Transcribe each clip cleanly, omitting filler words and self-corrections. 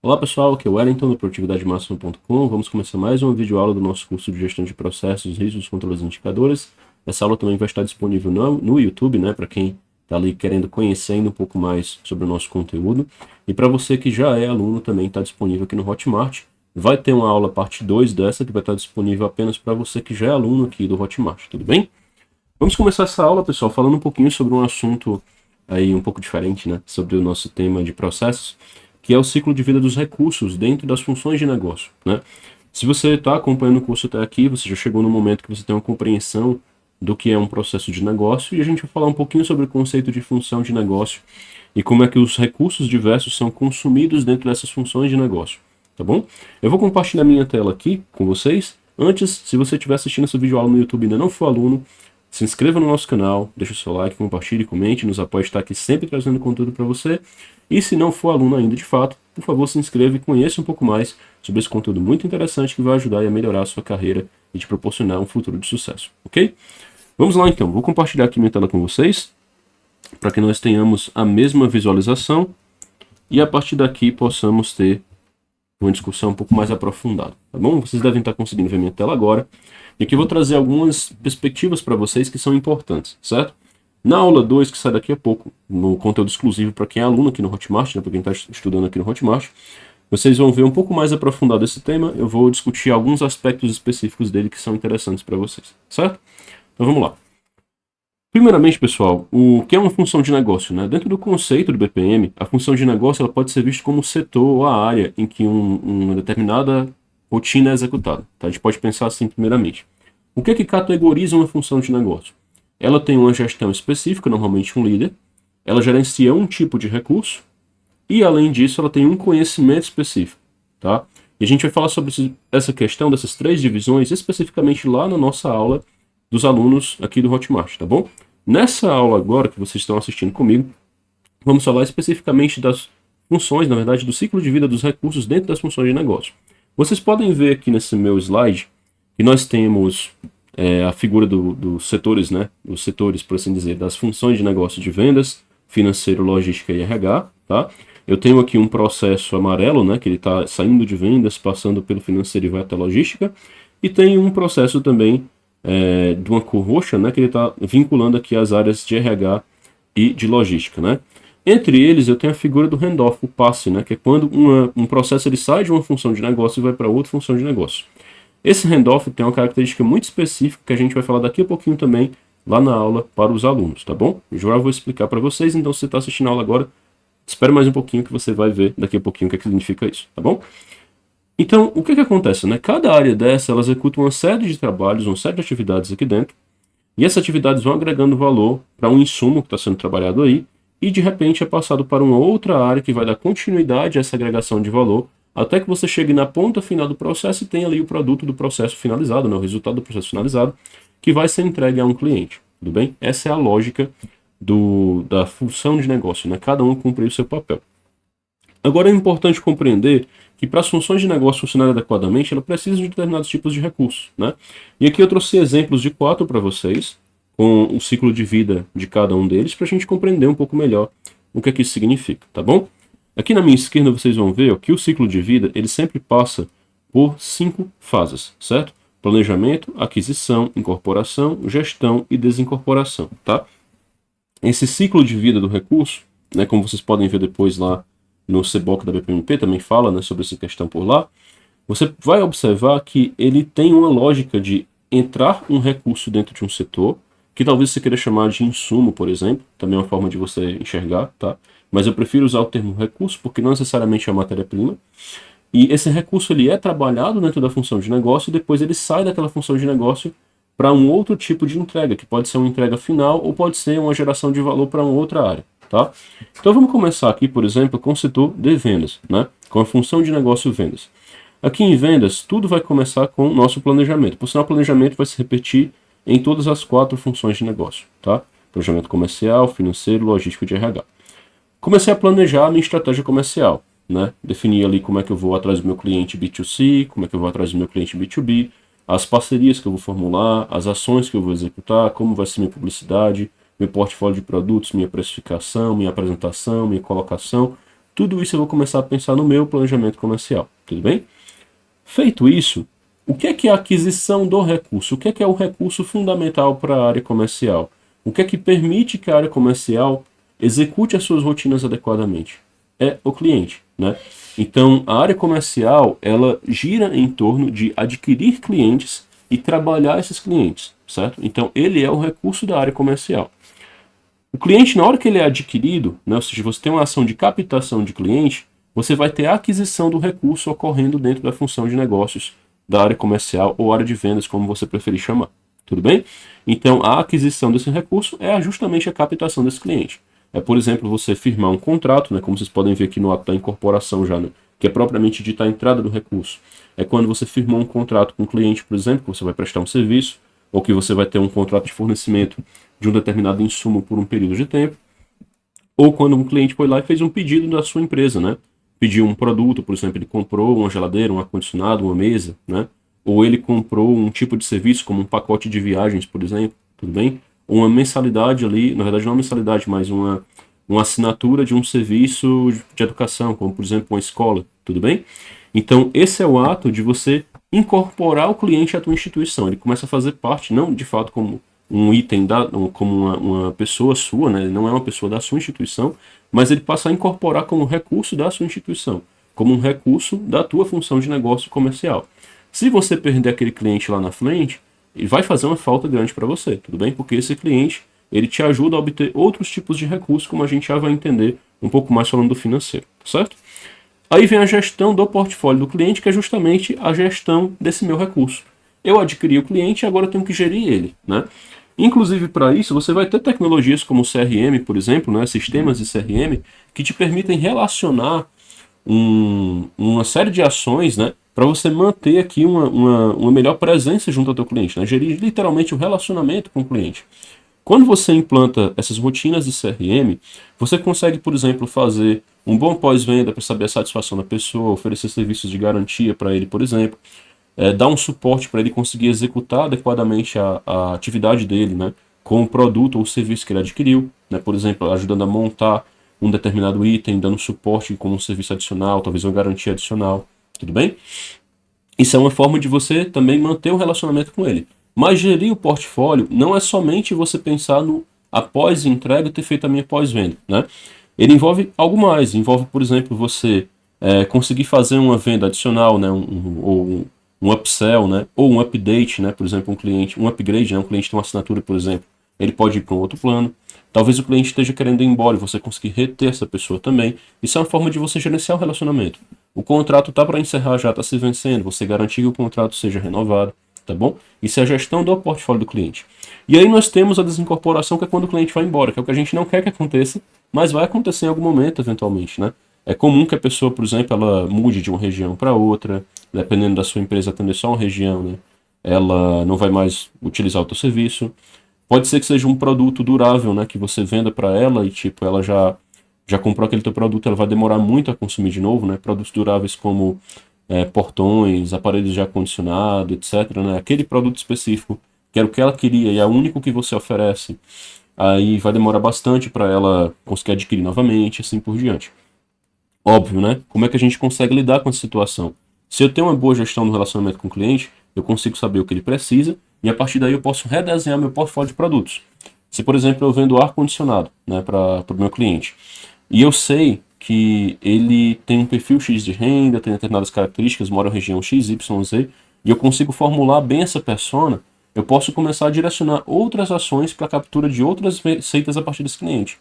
Olá pessoal, aqui é o Wellington do produtividademáxima.com. Vamos começar mais uma videoaula do nosso curso de gestão de processos, riscos, controles e indicadores. Essa aula também vai estar disponível no YouTube, né, para quem está ali querendo conhecer ainda um pouco mais sobre o nosso conteúdo. E para você que já é aluno, também está disponível aqui no Hotmart. Vai ter uma aula parte 2 dessa, que vai estar disponível apenas para você que já é aluno aqui do Hotmart, tudo bem? Vamos começar essa aula, pessoal, falando um pouquinho sobre um assunto aí um pouco diferente, né, sobre o nosso tema de processos, que é o ciclo de vida dos recursos dentro das funções de negócio, né? Se você está acompanhando o curso até aqui, você já chegou no momento que você tem uma compreensão do que é um processo de negócio, e a gente vai falar um pouquinho sobre o conceito de função de negócio e como é que os recursos diversos são consumidos dentro dessas funções de negócio, tá bom? Eu vou compartilhar minha tela aqui com vocês. Antes, se você estiver assistindo essa videoaula no YouTube e ainda não for aluno, se inscreva no nosso canal, deixe o seu like, compartilhe, comente, nos apoie a estar aqui sempre trazendo conteúdo para você. E se não for aluno ainda de fato, por favor se inscreva e conheça um pouco mais sobre esse conteúdo muito interessante que vai ajudar a melhorar a sua carreira e te proporcionar um futuro de sucesso, ok? Vamos lá então, vou compartilhar aqui minha tela com vocês, para que nós tenhamos a mesma visualização e a partir daqui possamos ter uma discussão um pouco mais aprofundada, tá bom? Vocês devem estar conseguindo ver minha tela agora. E aqui eu vou trazer algumas perspectivas para vocês que são importantes, certo? Na aula 2, que sai daqui a pouco, no conteúdo exclusivo para quem é aluno aqui no Hotmart, né, para quem está estudando aqui no Hotmart, vocês vão ver um pouco mais aprofundado esse tema. Eu vou discutir alguns aspectos específicos dele que são interessantes para vocês, certo? Então vamos lá. Primeiramente, pessoal, o que é uma função de negócio, né? Dentro do conceito do BPM, a função de negócio ela pode ser vista como o setor ou a área em que uma determinada rotina é executada. Tá? A gente pode pensar assim primeiramente. O que é que categoriza uma função de negócio? Ela tem uma gestão específica, normalmente um líder, ela gerencia um tipo de recurso e, além disso, ela tem um conhecimento específico. Tá? E a gente vai falar sobre essa questão dessas três divisões especificamente lá na nossa aula dos alunos aqui do Hotmart, tá bom? Nessa aula agora que vocês estão assistindo comigo, vamos falar especificamente das funções, na verdade, do ciclo de vida dos recursos dentro das funções de negócio. Vocês podem ver aqui nesse meu slide que nós temos a figura dos setores, né? Os setores, por assim dizer, das funções de negócio de vendas, financeiro, logística e RH, tá? Eu tenho aqui um processo amarelo, né? Que ele está saindo de vendas, passando pelo financeiro e vai até a logística. E tem um processo também de uma cor roxa, né? Que ele está vinculando aqui as áreas de RH e de logística, né? Entre eles, eu tenho a figura do handoff, o passe, né? Que é quando um processo ele sai de uma função de negócio e vai para outra função de negócio. Esse handoff tem uma característica muito específica que a gente vai falar daqui a pouquinho também lá na aula para os alunos, tá bom? Eu já vou explicar para vocês, então se você está assistindo a aula agora, espere mais um pouquinho que você vai ver daqui a pouquinho o que significa isso, tá bom? Então, o que acontece, né? Cada área dessa, ela executa uma série de trabalhos, uma série de atividades aqui dentro, e essas atividades vão agregando valor para um insumo que está sendo trabalhado aí, e de repente é passado para uma outra área que vai dar continuidade a essa agregação de valor, até que você chegue na ponta final do processo e tenha ali o produto do processo finalizado, né, o resultado do processo finalizado, que vai ser entregue a um cliente, tudo bem? Essa é a lógica da função de negócio, né? Cada um cumpre o seu papel. Agora é importante compreender que para as funções de negócio funcionarem adequadamente, ela precisa de determinados tipos de recursos, né? E aqui eu trouxe exemplos de 4 para vocês, com o ciclo de vida de cada um deles, para a gente compreender um pouco melhor o que isso significa, tá bom? Aqui na minha esquerda vocês vão ver que o ciclo de vida ele sempre passa por 5 fases, certo? Planejamento, aquisição, incorporação, gestão e desincorporação, tá? Esse ciclo de vida do recurso, né, como vocês podem ver depois lá no CBOC da BPMP, também fala, né, sobre essa questão por lá, você vai observar que ele tem uma lógica de entrar um recurso dentro de um setor, que talvez você queira chamar de insumo, por exemplo, também é uma forma de você enxergar, tá? Mas eu prefiro usar o termo recurso, porque não necessariamente é a matéria-prima. E esse recurso ele é trabalhado dentro da função de negócio e depois ele sai daquela função de negócio para um outro tipo de entrega, que pode ser uma entrega final ou pode ser uma geração de valor para uma outra área, tá? Então vamos começar aqui, por exemplo, com o setor de vendas, né? Com a função de negócio vendas. Aqui em vendas, tudo vai começar com o nosso planejamento. Por sinal, o planejamento vai se repetir em todas as 4 funções de negócio, tá? Planejamento comercial, financeiro, logístico e de RH. Comecei a planejar a minha estratégia comercial, né? Definir ali como é que eu vou atrás do meu cliente B2C, como é que eu vou atrás do meu cliente B2B, as parcerias que eu vou formular, as ações que eu vou executar, como vai ser minha publicidade, meu portfólio de produtos, minha precificação, minha apresentação, minha colocação. Tudo isso eu vou começar a pensar no meu planejamento comercial, tudo bem? Feito isso, o que é a aquisição do recurso? O que é o recurso fundamental para a área comercial? O que permite que a área comercial execute as suas rotinas adequadamente? É o cliente, né? Então, a área comercial, ela gira em torno de adquirir clientes e trabalhar esses clientes, certo? Então, ele é o recurso da área comercial. O cliente, na hora que ele é adquirido, né, ou seja, você tem uma ação de captação de cliente, você vai ter a aquisição do recurso ocorrendo dentro da função de negócios da área comercial ou área de vendas, como você preferir chamar. Tudo bem? Então, a aquisição desse recurso é justamente a captação desse cliente. É, por exemplo, você firmar um contrato, né, como vocês podem ver aqui no ato da incorporação já, né, que é propriamente dita a entrada do recurso. É quando você firmou um contrato com um cliente, por exemplo, que você vai prestar um serviço, ou que você vai ter um contrato de fornecimento de um determinado insumo por um período de tempo, ou quando um cliente foi lá e fez um pedido da sua empresa, né? Pediu um produto, por exemplo, ele comprou uma geladeira, um ar-condicionado, uma mesa, né? Ou ele comprou um tipo de serviço, como um pacote de viagens, por exemplo, tudo bem? Ou uma mensalidade ali, na verdade não uma mensalidade, mas uma assinatura de um serviço de educação, como por exemplo uma escola, tudo bem? Então esse é o ato de você incorporar o cliente à tua instituição. Ele começa a fazer parte, não de fato como um item, como uma pessoa sua, né? Ele não é uma pessoa da sua instituição, mas ele passa a incorporar como recurso da sua instituição, como um recurso da tua função de negócio comercial. Se você perder aquele cliente lá na frente, ele vai fazer uma falta grande para você, tudo bem? Porque esse cliente, ele te ajuda a obter outros tipos de recursos, como a gente já vai entender um pouco mais falando do financeiro, certo? Aí vem a gestão do portfólio do cliente, que é justamente a gestão desse meu recurso. Eu adquiri o cliente e agora eu tenho que gerir ele, né? Inclusive, para isso, você vai ter tecnologias como o CRM, por exemplo, né, sistemas de CRM, que te permitem relacionar uma série de ações, né, para você manter aqui uma melhor presença junto ao teu cliente, né, gerir literalmente o relacionamento com o cliente. Quando você implanta essas rotinas de CRM, você consegue, por exemplo, fazer um bom pós-venda para saber a satisfação da pessoa, oferecer serviços de garantia para ele, por exemplo, dar um suporte para ele conseguir executar adequadamente a atividade dele, né, com o produto ou serviço que ele adquiriu, né, por exemplo, ajudando a montar um determinado item, dando suporte como um serviço adicional, talvez uma garantia adicional, tudo bem? Isso é uma forma de você também manter o relacionamento com ele. Mas gerir o portfólio não é somente você pensar no após entrega ter feito a minha pós-venda, né? Ele envolve algo mais, envolve, por exemplo, você conseguir fazer uma venda adicional, né? Um upsell, né? Ou um update, né? Por exemplo, um upgrade, né? Um cliente tem uma assinatura, por exemplo, ele pode ir para um outro plano. Talvez o cliente esteja querendo ir embora e você conseguir reter essa pessoa também. Isso é uma forma de você gerenciar o relacionamento. O contrato está para encerrar, já está se vencendo, você garantir que o contrato seja renovado, tá bom? Isso é a gestão do portfólio do cliente. E aí nós temos a desincorporação, que é quando o cliente vai embora, que é o que a gente não quer que aconteça, mas vai acontecer em algum momento, eventualmente, né? É comum que a pessoa, por exemplo, ela mude de uma região para outra, dependendo da sua empresa atender só uma região, né? Ela não vai mais utilizar o teu serviço. Pode ser que seja um produto durável, né? Que você venda para ela e, tipo, ela já comprou aquele teu produto, ela vai demorar muito a consumir de novo, né? Produtos duráveis como portões, aparelhos de ar-condicionado, etc., né? Aquele produto específico, que era o que ela queria e é o único que você oferece, aí vai demorar bastante para ela conseguir adquirir novamente, assim por diante. Óbvio, né? Como é que a gente consegue lidar com essa situação? Se eu tenho uma boa gestão do relacionamento com o cliente, eu consigo saber o que ele precisa e a partir daí eu posso redesenhar meu portfólio de produtos. Se, por exemplo, eu vendo ar-condicionado, né, para o meu cliente, e eu sei que ele tem um perfil X de renda, tem determinadas características, mora na região X, Y, Z, e eu consigo formular bem essa persona, eu posso começar a direcionar outras ações para a captura de outras receitas a partir desse cliente.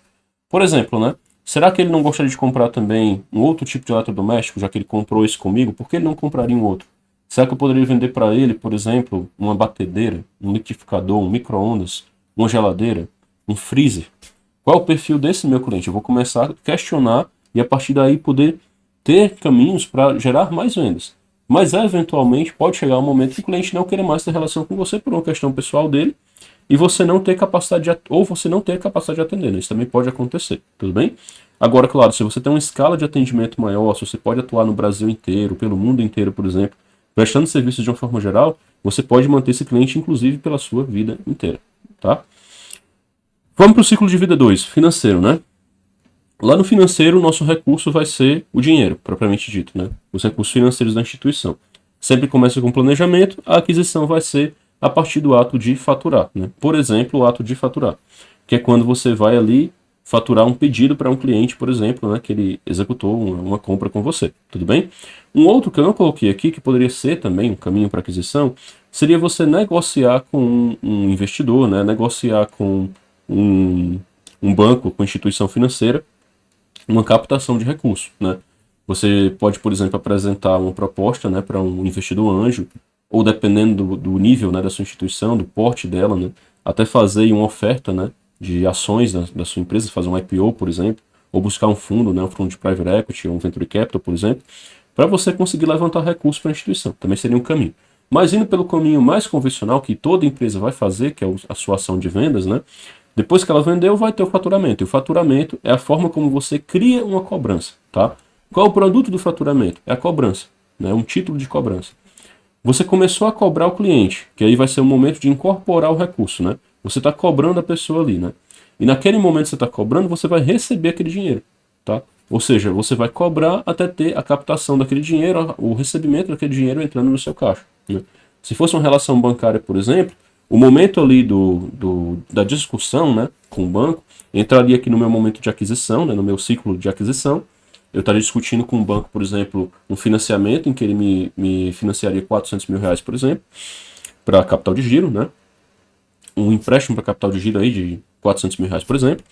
Por exemplo, né? Será que ele não gostaria de comprar também um outro tipo de eletrodoméstico, já que ele comprou esse comigo? Por que ele não compraria um outro? Será que eu poderia vender para ele, por exemplo, uma batedeira, um liquidificador, um micro-ondas, uma geladeira, um freezer? Qual é o perfil desse meu cliente? Eu vou começar a questionar e a partir daí poder ter caminhos para gerar mais vendas. Mas eventualmente pode chegar um momento que o cliente não queira mais ter relação com você por uma questão pessoal dele e você não ter capacidade ou você não ter capacidade de atender, né? Isso também pode acontecer, tudo bem? Agora, claro, se você tem uma escala de atendimento maior, se você pode atuar no Brasil inteiro, pelo mundo inteiro, por exemplo, prestando serviços de uma forma geral, você pode manter esse cliente, inclusive, pela sua vida inteira, tá? Vamos para o ciclo de vida 2, financeiro, né? Lá no financeiro, o nosso recurso vai ser o dinheiro, propriamente dito, né? Os recursos financeiros da instituição. Sempre começa com planejamento, a aquisição vai ser a partir do ato de faturar, né? Por exemplo, o ato de faturar, que é quando você vai ali faturar um pedido para um cliente, por exemplo, né, que ele executou uma compra com você, tudo bem? Um outro que eu não coloquei aqui, que poderia ser também um caminho para aquisição, seria você negociar com um investidor, né, negociar com um banco, com instituição financeira, uma captação de recursos, né? Você pode, por exemplo, apresentar uma proposta, né, para um investidor anjo, ou dependendo do nível, né, da sua instituição, do porte dela, né, até fazer uma oferta, né, de ações da sua empresa, fazer um IPO, por exemplo, ou buscar um fundo, né, um fundo de private equity, ou um venture capital, por exemplo, para você conseguir levantar recursos para a instituição. Também seria um caminho. Mas indo pelo caminho mais convencional, que toda empresa vai fazer, que é a sua ação de vendas, né, depois que ela vendeu, vai ter o faturamento. E o faturamento é a forma como você cria uma cobrança, tá? Qual é o produto do faturamento? É a cobrança, né? Um título de cobrança. Você começou a cobrar o cliente, que aí vai ser o momento de incorporar o recurso, né? Você está cobrando a pessoa ali, né? E naquele momento que você está cobrando, você vai receber aquele dinheiro, tá? Ou seja, você vai cobrar até ter a captação daquele dinheiro, o recebimento daquele dinheiro entrando no seu caixa, né? Se fosse uma relação bancária, por exemplo, o momento ali da discussão, né, com o banco, entraria aqui no meu momento de aquisição, né, no meu ciclo de aquisição. Eu estaria discutindo com o banco, por exemplo, um financiamento em que ele me financiaria 400 mil reais, por exemplo, para capital de giro, né? Um empréstimo para capital de giro aí de 400 mil reais, por exemplo.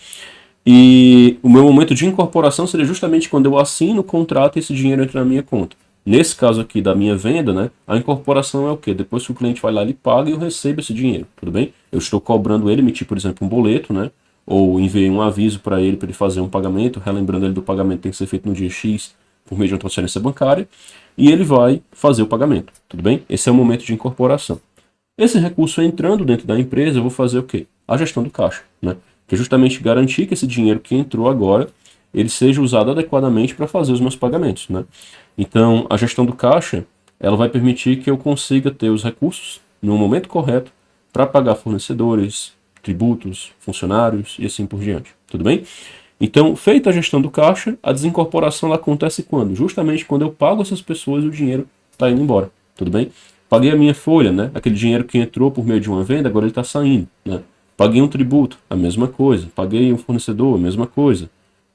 E o meu momento de incorporação seria justamente quando eu assino o contrato e esse dinheiro entra na minha conta. Nesse caso aqui da minha venda, né, a incorporação é o quê? Depois que o cliente vai lá, ele paga e eu recebo esse dinheiro, tudo bem? Eu estou cobrando ele, emitir, por exemplo, um boleto, né, ou enviei um aviso para ele fazer um pagamento, relembrando ele do pagamento tem que ser feito no dia X por meio de uma transferência bancária, e ele vai fazer o pagamento, tudo bem? Esse é o momento de incorporação. Esse recurso entrando dentro da empresa, eu vou fazer o quê? A gestão do caixa, né? Que é justamente garantir que esse dinheiro que entrou agora, ele seja usado adequadamente para fazer os meus pagamentos, né? Então, a gestão do caixa, ela vai permitir que eu consiga ter os recursos no momento correto para pagar fornecedores, tributos, funcionários e assim por diante, tudo bem? Então, feita a gestão do caixa, a desincorporação ela acontece quando? Justamente quando eu pago essas pessoas e o dinheiro está indo embora, tudo bem? Paguei a minha folha, né? Aquele dinheiro que entrou por meio de uma venda, agora ele está saindo, né? Paguei um tributo, a mesma coisa. Paguei um fornecedor, a mesma coisa.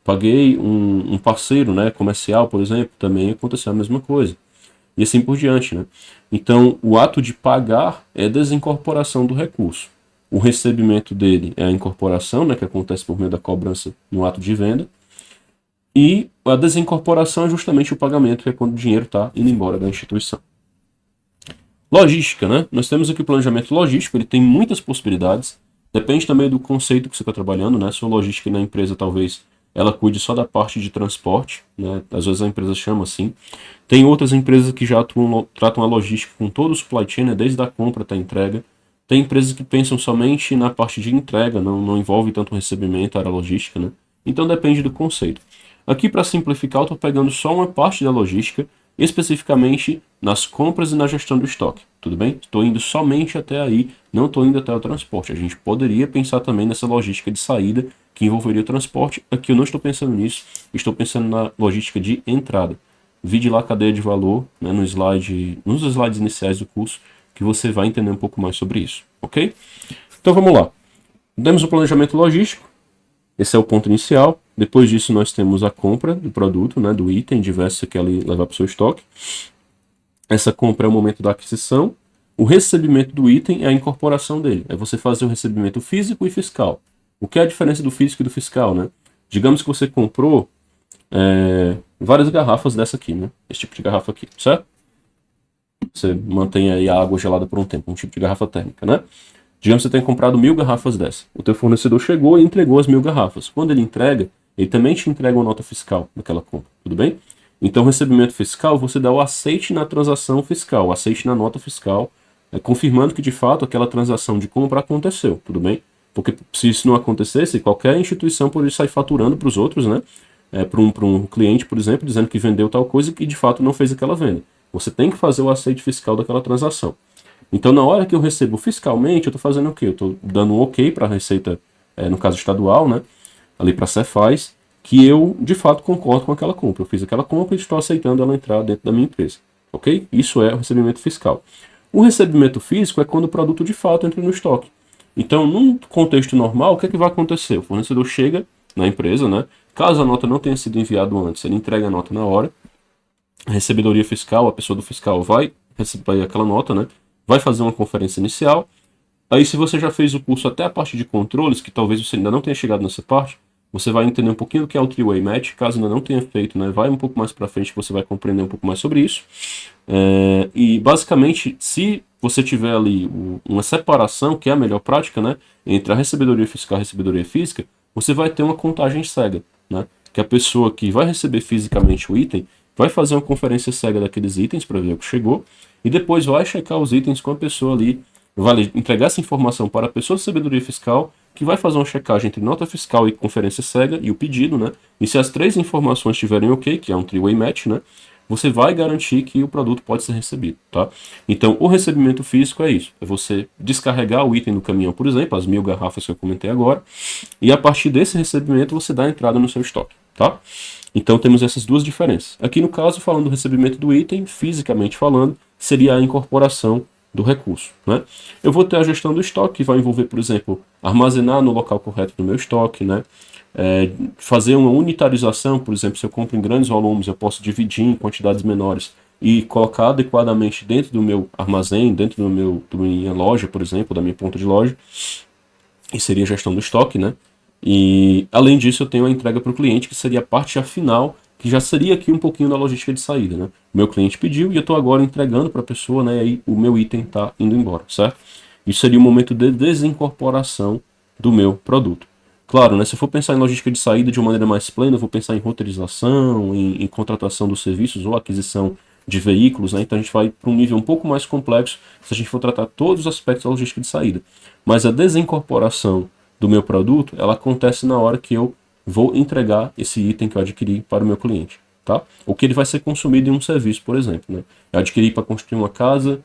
Paguei um parceiro, né, comercial, por exemplo, também aconteceu a mesma coisa. E assim por diante, né? Então, o ato de pagar é a desincorporação do recurso. O recebimento dele é a incorporação, né, que acontece por meio da cobrança no ato de venda. E a desincorporação é justamente o pagamento, que é quando o dinheiro está indo embora da instituição. Logística, né? Nós temos aqui o planejamento logístico, ele tem muitas possibilidades. Depende também do conceito que você está trabalhando, né? Sua logística na empresa, talvez, ela cuide só da parte de transporte, né? Às vezes a empresa chama assim. Tem outras empresas que já tratam a logística com todo o supply chain, né? Desde a compra até a entrega. Tem empresas que pensam somente na parte de entrega, não envolve tanto o recebimento, a área logística, né? Então depende do conceito. Aqui, para simplificar, eu estou pegando só uma parte da logística, especificamente nas compras e na gestão do estoque, tudo bem? Estou indo somente até aí, não estou indo até o transporte. A gente poderia pensar também nessa logística de saída que envolveria o transporte. Aqui eu não estou pensando nisso, estou pensando na logística de entrada. Vide lá a cadeia de valor, né, nos slides iniciais do curso, que você vai entender um pouco mais sobre isso, ok? Então vamos lá. Temos o planejamento logístico, esse é o ponto inicial. Depois disso nós temos a compra do produto, né, do item diverso que quer levar para o seu estoque. Essa compra é o momento da aquisição. O recebimento do item é a incorporação dele. É você fazer o recebimento físico e fiscal. O que é a diferença do físico e do fiscal, né? Digamos que você comprou várias garrafas dessa aqui, né? Esse tipo de garrafa aqui, certo? Você mantém aí a água gelada por um tempo, um tipo de garrafa térmica, né? Digamos que você tenha comprado 1000 garrafas dessa. O teu fornecedor chegou e entregou as 1000 garrafas. Quando ele entrega, ele também te entrega uma nota fiscal daquela compra, tudo bem? Então, o recebimento fiscal, você dá o aceite na transação fiscal, o aceite na nota fiscal, confirmando que, de fato, aquela transação de compra aconteceu, tudo bem? Porque se isso não acontecesse, qualquer instituição poderia sair faturando para os outros, né? Para um cliente, por exemplo, dizendo que vendeu tal coisa e que, de fato, não fez aquela venda. Você tem que fazer o aceite fiscal daquela transação. Então, na hora que eu recebo fiscalmente, eu estou fazendo o quê? Eu estou dando um ok para a Receita, no caso estadual, né? Ali para a Cefaz, que eu, de fato, concordo com aquela compra. Eu fiz aquela compra e estou aceitando ela entrar dentro da minha empresa. Ok? Isso é o recebimento fiscal. O recebimento físico é quando o produto, de fato, entra no estoque. Então, num contexto normal, o que é que vai acontecer? O fornecedor chega na empresa, né? Caso a nota não tenha sido enviada antes, ele entrega a nota na hora. A recebedoria fiscal, a pessoa do fiscal vai receber aquela nota, né? Vai fazer uma conferência inicial. Aí, se você já fez o curso até a parte de controles, que talvez você ainda não tenha chegado nessa parte, você vai entender um pouquinho do que é o three-way match. Caso ainda não tenha feito, né, vai um pouco mais para frente que você vai compreender um pouco mais sobre isso. E basicamente, se você tiver ali uma separação, que é a melhor prática, né, entre a recebedoria fiscal e a recebedoria física, você vai ter uma contagem cega, né, que a pessoa que vai receber fisicamente o item vai fazer uma conferência cega daqueles itens para ver o que chegou e depois vai checar os itens com a pessoa ali, vai entregar essa informação para a pessoa de sabedoria fiscal, que vai fazer uma checagem entre nota fiscal e conferência cega e o pedido, né? E se as três informações estiverem ok, que é um three-way match, né? Você vai garantir que o produto pode ser recebido, tá? Então, o recebimento físico é isso. É você descarregar o item do caminhão, por exemplo, as 1000 garrafas que eu comentei agora, e a partir desse recebimento você dá a entrada no seu estoque, tá? Então, temos essas duas diferenças. Aqui no caso, falando do recebimento do item, fisicamente falando, seria a incorporação do recurso, né? Eu vou ter a gestão do estoque, que vai envolver, por exemplo, armazenar no local correto do meu estoque, né? Fazer uma unitarização, por exemplo, se eu compro em grandes volumes, eu posso dividir em quantidades menores e colocar adequadamente dentro do meu armazém, dentro da minha loja, por exemplo, da minha ponta de loja, e seria a gestão do estoque, né? E além disso, eu tenho a entrega para o cliente, que seria a parte final, que já seria aqui um pouquinho da logística de saída, né? O meu cliente pediu e eu estou agora entregando para a pessoa, né? E aí o meu item está indo embora, certo? Isso seria o momento de desincorporação do meu produto. Claro, né? Se eu for pensar em logística de saída de uma maneira mais plena, eu vou pensar em roteirização, em contratação dos serviços ou aquisição de veículos, né? Então a gente vai para um nível um pouco mais complexo se a gente for tratar todos os aspectos da logística de saída. Mas a desincorporação do meu produto, ela acontece na hora que eu vou entregar esse item que eu adquiri para o meu cliente, tá? Ou que ele vai ser consumido em um serviço, por exemplo, né? Eu adquiri para construir uma casa,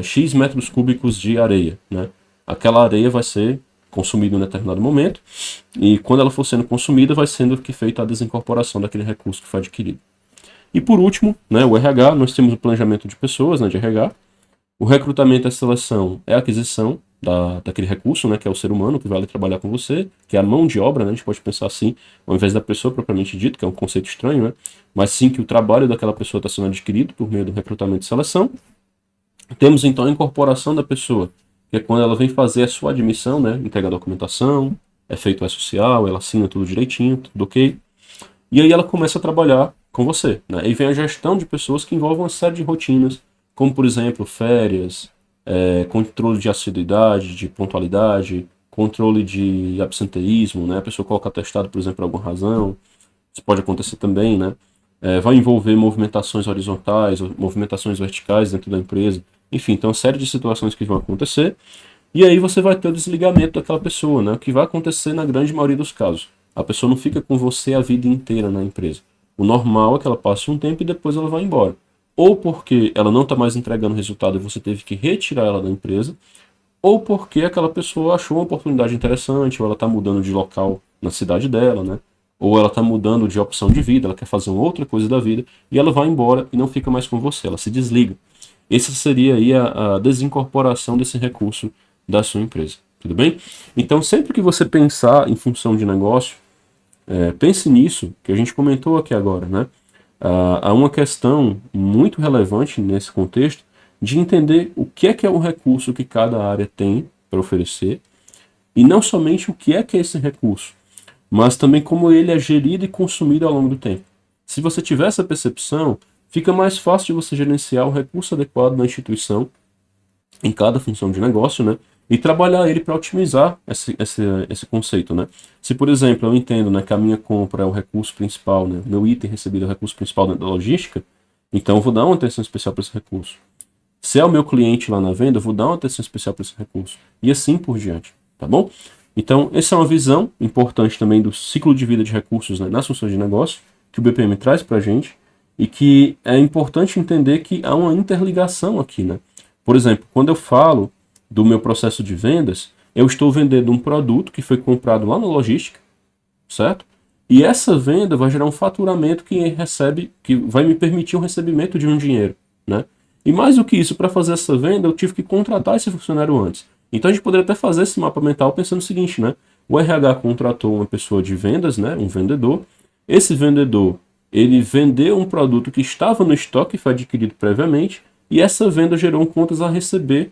X metros cúbicos de areia, né? Aquela areia vai ser consumida em um determinado momento e quando ela for sendo consumida, vai sendo que feita a desincorporação daquele recurso que foi adquirido. E por último, né, o RH, nós temos o planejamento de pessoas, né, de RH. O recrutamento e a seleção é a aquisição daquele recurso, né, que é o ser humano que vai ali trabalhar com você, que é a mão de obra, né, a gente pode pensar assim, ao invés da pessoa propriamente dito, que é um conceito estranho, né, mas sim que o trabalho daquela pessoa está sendo adquirido por meio do recrutamento e seleção. Temos então a incorporação da pessoa, que é quando ela vem fazer a sua admissão, né, entrega a documentação, é feito o social, ela assina tudo direitinho, tudo ok, e aí ela começa a trabalhar com você, né, e vem a gestão de pessoas que envolvem uma série de rotinas, como por exemplo férias, controle de assiduidade, de pontualidade, controle de absenteísmo, né? A pessoa coloca atestado, por exemplo, por alguma razão. Isso pode acontecer também, né? Vai envolver movimentações horizontais, movimentações verticais dentro da empresa. Enfim, então uma série de situações que vão acontecer. E aí você vai ter o desligamento daquela pessoa, né? O que vai acontecer na grande maioria dos casos. A pessoa não fica com você a vida inteira na empresa. O normal é que ela passe um tempo e depois ela vai embora. Ou porque ela não está mais entregando resultado e você teve que retirar ela da empresa, ou porque aquela pessoa achou uma oportunidade interessante, ou ela está mudando de local na cidade dela, né? Ou ela está mudando de opção de vida, ela quer fazer uma outra coisa da vida, e ela vai embora e não fica mais com você, ela se desliga. Essa seria aí a desincorporação desse recurso da sua empresa, tudo bem? Então, sempre que você pensar em função de negócio, pense nisso, que a gente comentou aqui agora, né? Há uma questão muito relevante nesse contexto de entender o que é o recurso que cada área tem para oferecer e não somente o que é esse recurso, mas também como ele é gerido e consumido ao longo do tempo. Se você tiver essa percepção, fica mais fácil de você gerenciar o recurso adequado na instituição em cada função de negócio, né? E trabalhar ele para otimizar esse conceito, né? Se, por exemplo, eu entendo, né, que a minha compra é o recurso principal, né, meu item recebido é o recurso principal da logística, então eu vou dar uma atenção especial para esse recurso. Se é o meu cliente lá na venda, eu vou dar uma atenção especial para esse recurso. E assim por diante, tá bom? Então, essa é uma visão importante também do ciclo de vida de recursos, né, nas funções de negócio, que o BPM traz para a gente, e que é importante entender que há uma interligação aqui, né? Por exemplo, quando eu falo do meu processo de vendas, eu estou vendendo um produto que foi comprado lá na logística, certo? E essa venda vai gerar um faturamento que vai me permitir um recebimento de um dinheiro, né? E mais do que isso, para fazer essa venda, eu tive que contratar esse funcionário antes. Então a gente poderia até fazer esse mapa mental pensando o seguinte, né? O RH contratou uma pessoa de vendas, né? Um vendedor. Esse vendedor, ele vendeu um produto que estava no estoque, foi adquirido previamente, e essa venda gerou contas a receber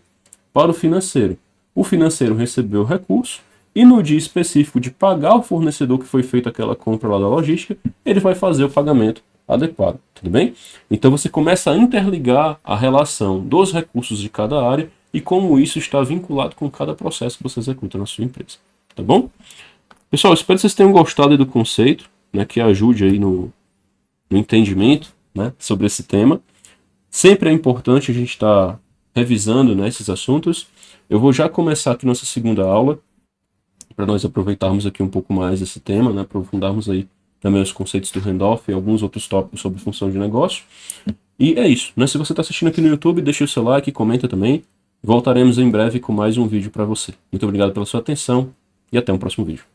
para o financeiro. O financeiro recebeu o recurso, e no dia específico de pagar o fornecedor que foi feita aquela compra lá da logística, ele vai fazer o pagamento adequado, tudo bem? Então você começa a interligar a relação dos recursos de cada área e como isso está vinculado com cada processo que você executa na sua empresa, tá bom? Pessoal, espero que vocês tenham gostado do conceito, né, que ajude aí no entendimento, né, sobre esse tema. Sempre é importante a gente estar revisando, né, esses assuntos. Eu vou já começar aqui nossa segunda aula, para nós aproveitarmos aqui um pouco mais esse tema, né, aprofundarmos aí também os conceitos do handoff e alguns outros tópicos sobre função de negócio. E é isso, né? Se você está assistindo aqui no YouTube, deixa o seu like, comenta também. Voltaremos em breve com mais um vídeo para você. Muito obrigado pela sua atenção e até um próximo vídeo.